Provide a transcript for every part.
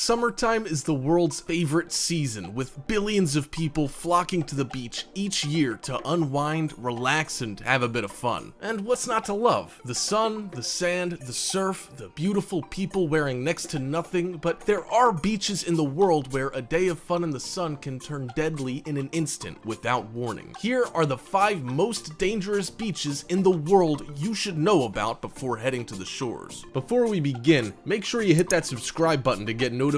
Summertime is the world's favorite season, with billions of people flocking to the beach each year to unwind, relax, and have a bit of fun. And what's not to love? The sun, the sand, the surf, the beautiful people wearing next to nothing, but there are beaches in the world where a day of fun in the sun can turn deadly in an instant without warning. Here are the 5 most dangerous beaches in the world you should know about before heading to the shores. Before we begin, make sure you hit that subscribe button to get notified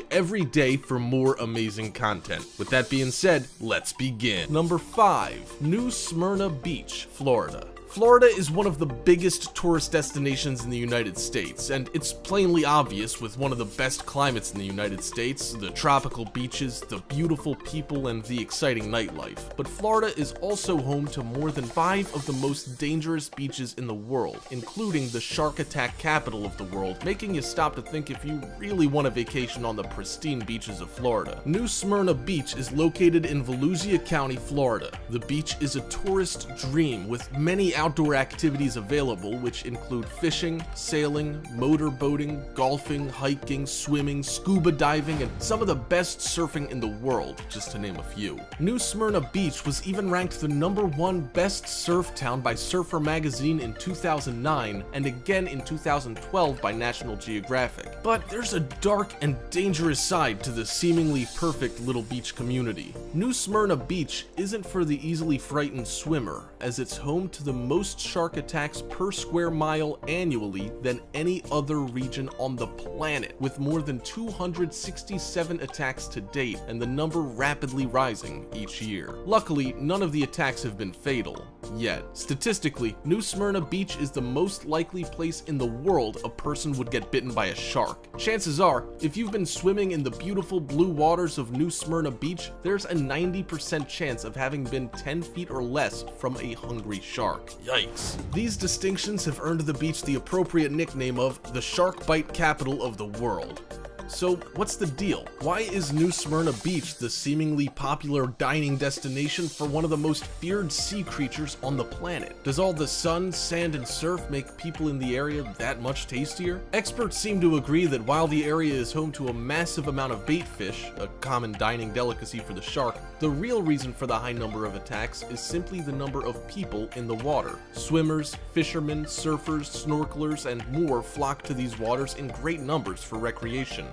every day for more amazing content. With that being said, let's begin. Number 5. New Smyrna Beach, Florida. Florida is one of the biggest tourist destinations in the United States, and it's plainly obvious with one of the best climates in the United States, the tropical beaches, the beautiful people, and the exciting nightlife. But Florida is also home to more than 5 of the most dangerous beaches in the world, including the shark attack capital of the world, making you stop to think if you really want a vacation on the pristine beaches of Florida. New Smyrna Beach is located in Volusia County, Florida. The beach is a tourist dream with many outdoor activities available, which include fishing, sailing, motorboating, golfing, hiking, swimming, scuba diving, and some of the best surfing in the world, just to name a few. New Smyrna Beach was even ranked the #1 best surf town by Surfer magazine in 2009 and again in 2012 by National Geographic. But there's a dark and dangerous side to the seemingly perfect little beach community. New Smyrna Beach isn't for the easily frightened swimmer, as it's home to the most shark attacks per square mile annually than any other region on the planet, with more than 267 attacks to date, and the number rapidly rising each year. Luckily, none of the attacks have been fatal, yet. Statistically, New Smyrna Beach is the most likely place in the world a person would get bitten by a shark. Chances are, if you've been swimming in the beautiful blue waters of New Smyrna Beach, there's a 90% chance of having been 10 feet or less from a hungry shark. Yikes. These distinctions have earned the beach the appropriate nickname of the shark bite capital of the world. So, what's the deal? Why is New Smyrna Beach the seemingly popular dining destination for one of the most feared sea creatures on the planet? Does all the sun, sand, and surf make people in the area that much tastier? Experts seem to agree that while the area is home to a massive amount of bait fish, a common dining delicacy for the shark, the real reason for the high number of attacks is simply the number of people in the water. Swimmers, fishermen, surfers, snorkelers, and more flock to these waters in great numbers for recreation.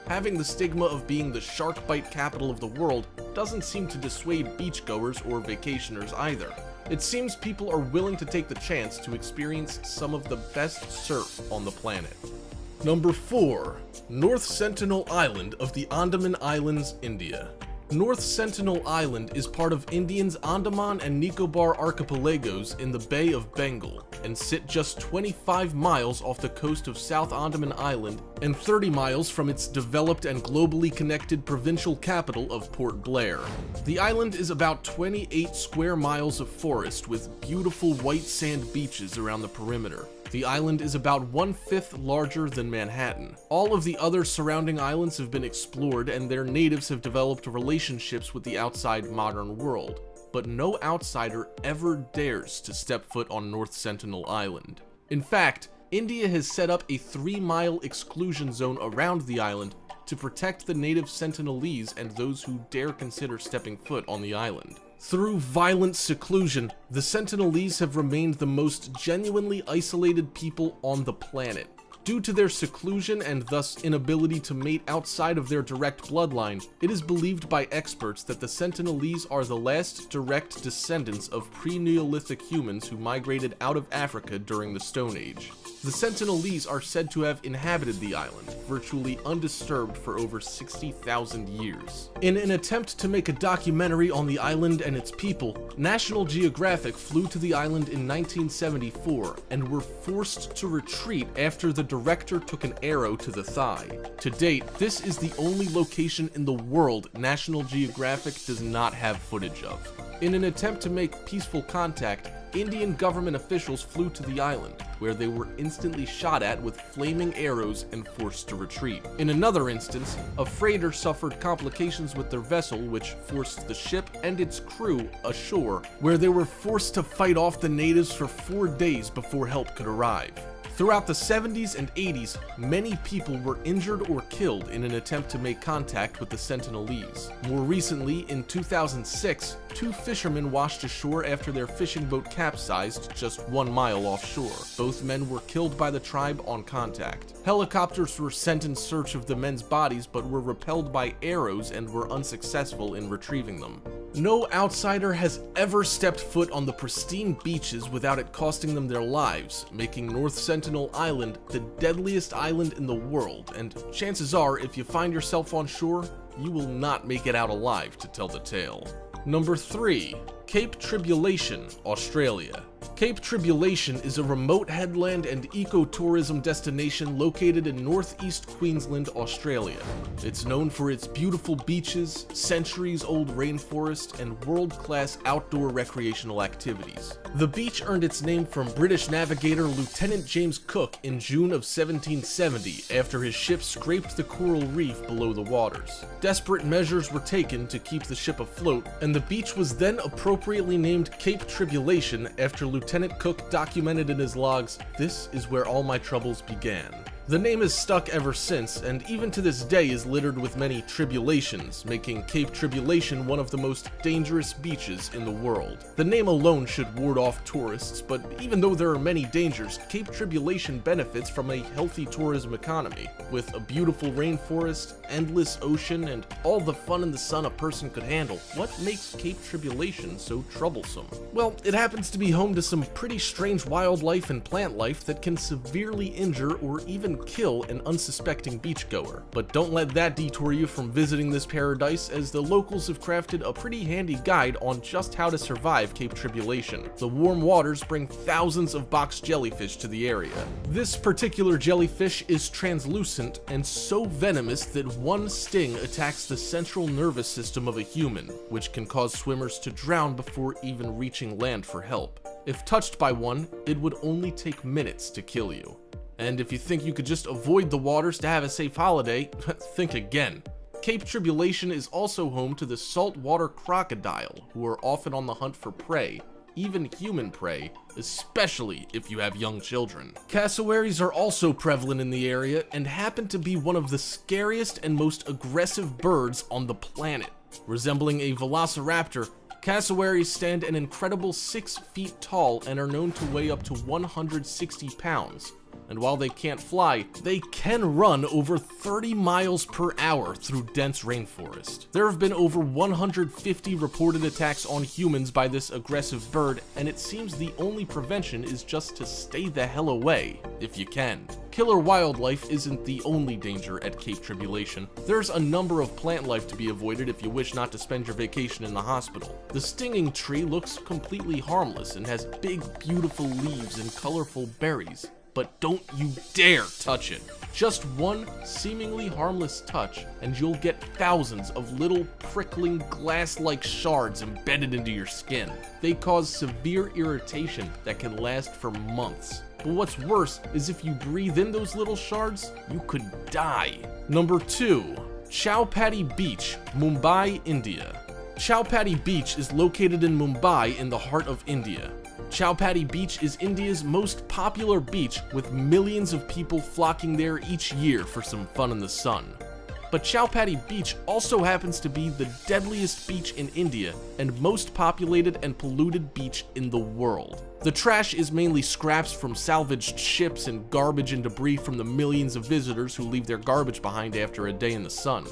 Having the stigma of being the shark bite capital of the world doesn't seem to dissuade beachgoers or vacationers either. It seems people are willing to take the chance to experience some of the best surf on the planet. Number 4. North Sentinel Island of the Andaman Islands, India. North Sentinel Island is part of India's Andaman and Nicobar archipelagos in the Bay of Bengal, and sit just 25 miles off the coast of South Andaman Island and 30 miles from its developed and globally connected provincial capital of Port Blair. The island is about 28 square miles of forest with beautiful white sand beaches around the perimeter. The island is about 1/5 larger than Manhattan. All of the other surrounding islands have been explored, and their natives have developed relationships with the outside modern world. But no outsider ever dares to step foot on North Sentinel Island. In fact, India has set up a 3-mile exclusion zone around the island to protect the native Sentinelese and those who dare consider stepping foot on the island. Through violent seclusion, the Sentinelese have remained the most genuinely isolated people on the planet. Due to their seclusion and thus inability to mate outside of their direct bloodline, it is believed by experts that the Sentinelese are the last direct descendants of pre-Neolithic humans who migrated out of Africa during the Stone Age. The Sentinelese are said to have inhabited the island, virtually undisturbed for over 60,000 years. In an attempt to make a documentary on the island and its people, National Geographic flew to the island in 1974 and were forced to retreat after the director took an arrow to the thigh. To date, this is the only location in the world National Geographic does not have footage of. In an attempt to make peaceful contact, Indian government officials flew to the island, where they were instantly shot at with flaming arrows and forced to retreat. In another instance, a freighter suffered complications with their vessel, which forced the ship and its crew ashore, where they were forced to fight off the natives for 4 days before help could arrive. Throughout the 70s and 80s, many people were injured or killed in an attempt to make contact with the Sentinelese. More recently, in 2006, 2 fishermen washed ashore after their fishing boat capsized just 1 mile offshore. Both men were killed by the tribe on contact. Helicopters were sent in search of the men's bodies but were repelled by arrows and were unsuccessful in retrieving them. No outsider has ever stepped foot on the pristine beaches without it costing them their lives, making North Sentinel Island the deadliest island in the world, and chances are, if you find yourself on shore, you will not make it out alive to tell the tale. Number 3. Cape Tribulation, Australia. Cape Tribulation is a remote headland and ecotourism destination located in northeast Queensland, Australia. It's known for its beautiful beaches, centuries-old rainforest, and world-class outdoor recreational activities. The beach earned its name from British navigator Lieutenant James Cook in June of 1770 after his ship scraped the coral reef below the waters. Desperate measures were taken to keep the ship afloat, and the beach was then appropriately named Cape Tribulation after Lieutenant Cook documented in his logs, "This is where all my troubles began." The name has stuck ever since, and even to this day is littered with many tribulations, making Cape Tribulation one of the most dangerous beaches in the world. The name alone should ward off tourists, but even though there are many dangers, Cape Tribulation benefits from a healthy tourism economy. With a beautiful rainforest, endless ocean, and all the fun in the sun a person could handle, what makes Cape Tribulation so troublesome? Well, it happens to be home to some pretty strange wildlife and plant life that can severely injure or even kill an unsuspecting beachgoer. But don't let that detour you from visiting this paradise, as the locals have crafted a pretty handy guide on just how to survive Cape Tribulation. The warm waters bring thousands of box jellyfish to the area. This particular jellyfish is translucent and so venomous that one sting attacks the central nervous system of a human, which can cause swimmers to drown before even reaching land for help. If touched by one, it would only take minutes to kill you. And if you think you could just avoid the waters to have a safe holiday, think again. Cape Tribulation is also home to the saltwater crocodile, who are often on the hunt for prey, even human prey, especially if you have young children. Cassowaries are also prevalent in the area and happen to be one of the scariest and most aggressive birds on the planet. Resembling a velociraptor, cassowaries stand an incredible 6 feet tall and are known to weigh up to 160 pounds. And while they can't fly, they can run over 30 miles per hour through dense rainforest. There have been over 150 reported attacks on humans by this aggressive bird, and it seems the only prevention is just to stay the hell away, if you can. Killer wildlife isn't the only danger at Cape Tribulation. There's a number of plant life to be avoided if you wish not to spend your vacation in the hospital. The stinging tree looks completely harmless and has big, beautiful leaves and colorful berries. But don't you dare touch it. Just one seemingly harmless touch, and you'll get thousands of little prickling glass-like shards embedded into your skin. They cause severe irritation that can last for months. But what's worse is if you breathe in those little shards, you could die. Number 2. Chowpatty Beach, Mumbai, India. Chowpatty Beach is located in Mumbai in the heart of India. Chowpatty Beach is India's most popular beach, with millions of people flocking there each year for some fun in the sun. But Chowpatty Beach also happens to be the deadliest beach in India and most populated and polluted beach in the world. The trash is mainly scraps from salvaged ships and garbage and debris from the millions of visitors who leave their garbage behind after a day in the sun.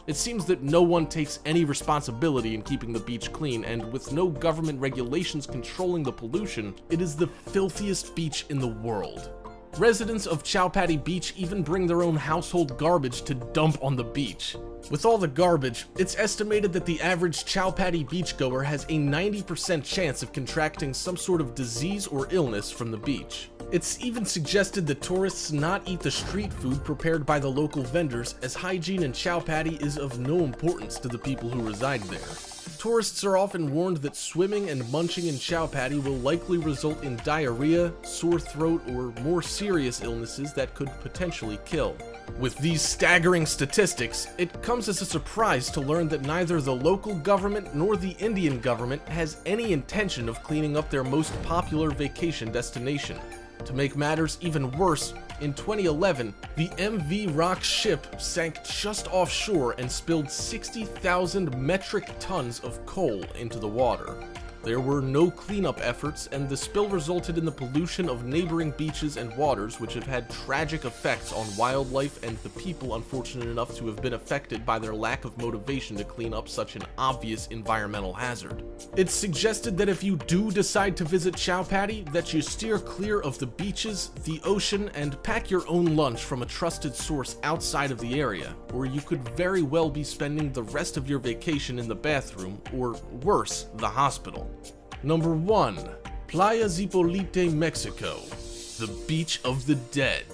It seems that no one takes any responsibility in keeping the beach clean, and with no government regulations controlling the pollution, it is the filthiest beach in the world. Residents of Chowpatty Beach even bring their own household garbage to dump on the beach. With all the garbage, it's estimated that the average Chowpatty beachgoer has a 90% chance of contracting some sort of disease or illness from the beach. It's even suggested that tourists not eat the street food prepared by the local vendors, as hygiene in Chowpatty is of no importance to the people who reside there. Tourists are often warned that swimming and munching in Chowpatty will likely result in diarrhea, sore throat, or more serious illnesses that could potentially kill. With these staggering statistics, it comes as a surprise to learn that neither the local government nor the Indian government has any intention of cleaning up their most popular vacation destination. To make matters even worse, in 2011, the MV Rock ship sank just offshore and spilled 60,000 metric tons of coal into the water. There were no cleanup efforts, and the spill resulted in the pollution of neighboring beaches and waters, which have had tragic effects on wildlife and the people unfortunate enough to have been affected by their lack of motivation to clean up such an obvious environmental hazard. It's suggested that if you do decide to visit Chao Patti, that you steer clear of the beaches, the ocean, and pack your own lunch from a trusted source outside of the area, or you could very well be spending the rest of your vacation in the bathroom, or worse, the hospital. Number 1. Playa Zipolite, Mexico, the Beach of the Dead.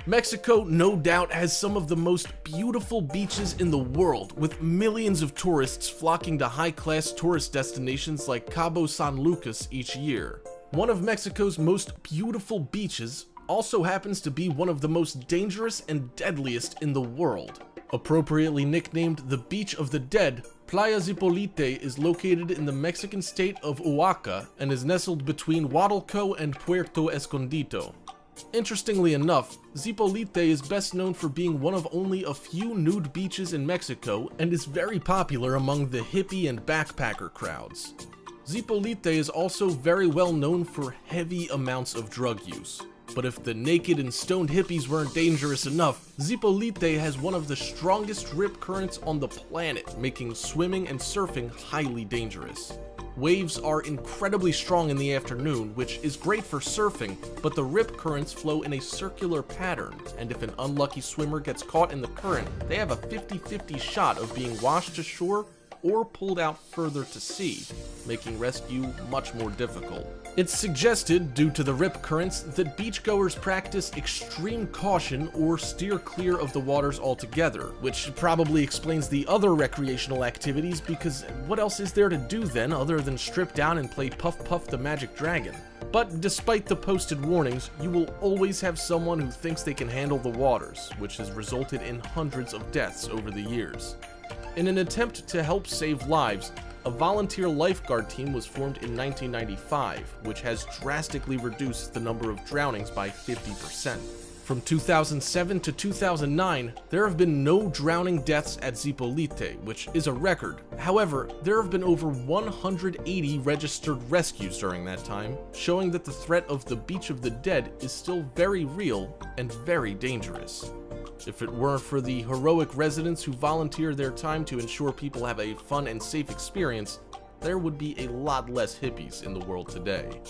Mexico no doubt has some of the most beautiful beaches in the world, with millions of tourists flocking to high-class tourist destinations like Cabo San Lucas each year. One of Mexico's most beautiful beaches also happens to be one of the most dangerous and deadliest in the world. Appropriately nicknamed the Beach of the Dead, Playa Zipolite is located in the Mexican state of Oaxaca and is nestled between Huatulco and Puerto Escondido. Interestingly enough, Zipolite is best known for being one of only a few nude beaches in Mexico and is very popular among the hippie and backpacker crowds. Zipolite is also very well known for heavy amounts of drug use. But if the naked and stoned hippies weren't dangerous enough, Zipolite has one of the strongest rip currents on the planet, making swimming and surfing highly dangerous. Waves are incredibly strong in the afternoon, which is great for surfing, but the rip currents flow in a circular pattern, and if an unlucky swimmer gets caught in the current, they have a 50-50 shot of being washed ashore or pulled out further to sea, making rescue much more difficult. It's suggested, due to the rip currents, that beachgoers practice extreme caution or steer clear of the waters altogether, which probably explains the other recreational activities, because what else is there to do then other than strip down and play Puff Puff the Magic Dragon? But despite the posted warnings, you will always have someone who thinks they can handle the waters, which has resulted in hundreds of deaths over the years. In an attempt to help save lives, a volunteer lifeguard team was formed in 1995, which has drastically reduced the number of drownings by 50%. From 2007 to 2009, there have been no drowning deaths at Zipolite, which is a record. However, there have been over 180 registered rescues during that time, showing that the threat of the Beach of the Dead is still very real and very dangerous. If it weren't for the heroic residents who volunteer their time to ensure people have a fun and safe experience, there would be a lot less hippies in the world today.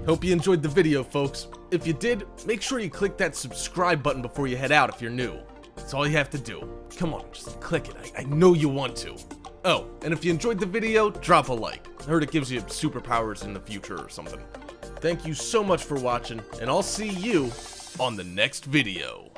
Hope you enjoyed the video, folks. If you did, make sure you click that subscribe button before you head out if you're new. That's all you have to do. Come on, just click it. I know you want to. Oh, and if you enjoyed the video, drop a like. I heard it gives you superpowers in the future or something. Thank you so much for watching, and I'll see you on the next video.